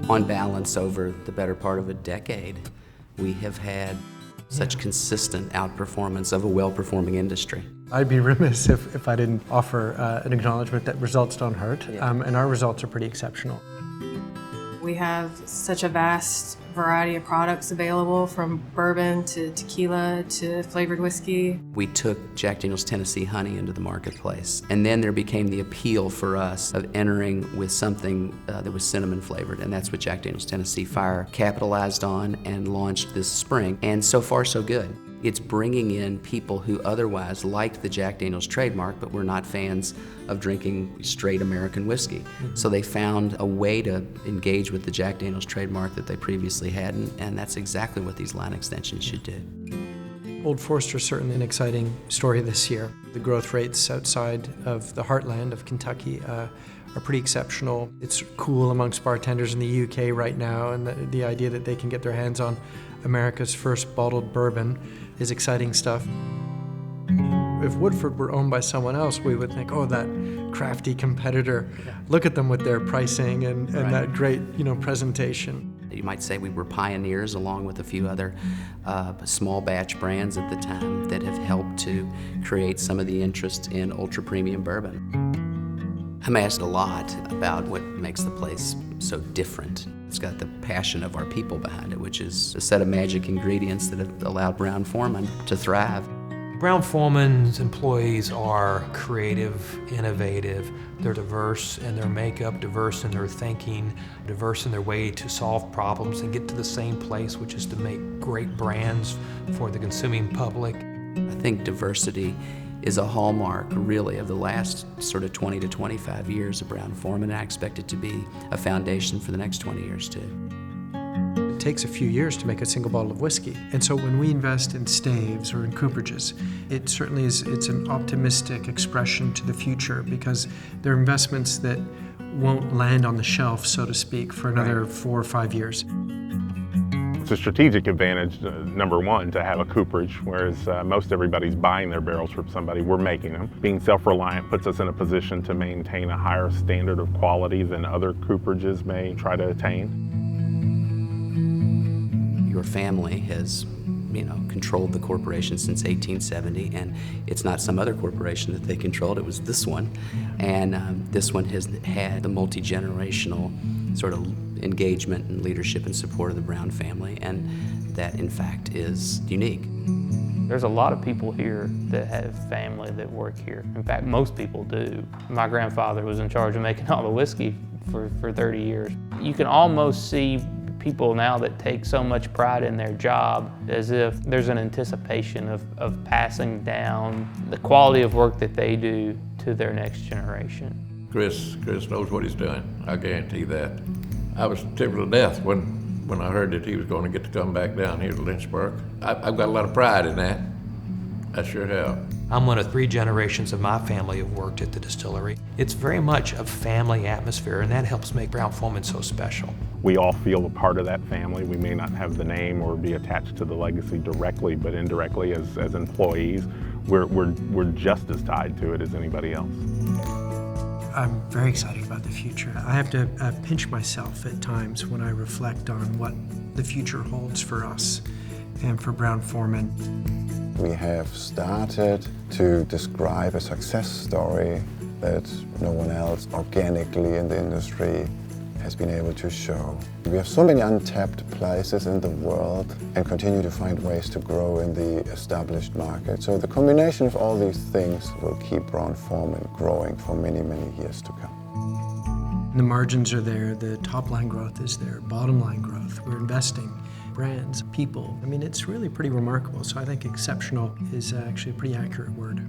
On balance, over the better part of a decade, we have had such consistent outperformance of a well-performing industry. I'd be remiss if I didn't offer an acknowledgement that results don't hurt, and our results are pretty exceptional. We have such a vast variety of products available, from bourbon to tequila to flavored whiskey. We took Jack Daniel's Tennessee Honey into the marketplace, and then there became the appeal for us of entering with something that was cinnamon flavored, and that's what Jack Daniel's Tennessee Fire capitalized on and launched this spring, and so far so good. It's bringing in people who otherwise liked the Jack Daniel's trademark but were not fans of drinking straight American whiskey. So they found a way to engage with the Jack Daniel's trademark that they previously hadn't, and that's exactly what these line extensions should do. Old Forester's certainly an exciting story this year. The growth rates outside of the heartland of Kentucky are pretty exceptional. It's cool amongst bartenders in the UK right now, and the idea that they can get their hands on America's first bottled bourbon is exciting stuff. If Woodford were owned by someone else, we would think, oh, that crafty competitor. Look at them with their pricing and that great, presentation. You might say we were pioneers along with a few other small batch brands at the time that have helped to create some of the interest in ultra premium bourbon. I'm asked a lot about what makes the place so different. It's got the passion of our people behind it, which is a set of magic ingredients that have allowed Brown-Forman to thrive. Brown-Forman's employees are creative, innovative, they're diverse in their makeup, diverse in their thinking, diverse in their way to solve problems and get to the same place, which is to make great brands for the consuming public. I think diversity is a hallmark, really, of the last sort of 20 to 25 years of Brown-Forman, and I expect it to be a foundation for the next 20 years, too. It takes a few years to make a single bottle of whiskey, and so when we invest in staves or in cooperages, it certainly it's an optimistic expression to the future, because they're investments that won't land on the shelf, so to speak, for another 4 or 5 years. It's a strategic advantage, number one, to have a cooperage, whereas most everybody's buying their barrels from somebody. We're making them. Being self-reliant puts us in a position to maintain a higher standard of quality than other cooperages may try to attain. Your family has controlled the corporation since 1870, and it's not some other corporation that they controlled, it was this one. And this one has had the multi-generational sort of engagement and leadership and support of the Brown family, and that in fact is unique. There's a lot of people here that have family that work here. In fact, most people do. My grandfather was in charge of making all the whiskey for 30 years. You can almost see people now that take so much pride in their job as if there's an anticipation of passing down the quality of work that they do to their next generation. Chris knows what he's doing, I guarantee that. I was tickled to death when I heard that he was going to get to come back down here to Lynchburg. I've got a lot of pride in that. I sure have. I'm one of 3 generations of my family have worked at the distillery. It's very much a family atmosphere, and that helps make Brown-Forman so special. We all feel a part of that family. We may not have the name or be attached to the legacy directly, but indirectly as employees, we're just as tied to it as anybody else. I'm very excited about the future. I have to pinch myself at times when I reflect on what the future holds for us and for Brown-Forman. We have started to describe a success story that no one else organically in the industry has been able to show. We have so many untapped places in the world and continue to find ways to grow in the established market. So the combination of all these things will keep Brown-Forman growing for many, many years to come. The margins are there, the top line growth is there, bottom line growth. We're investing, brands, people. I mean, it's really pretty remarkable. So I think exceptional is actually a pretty accurate word.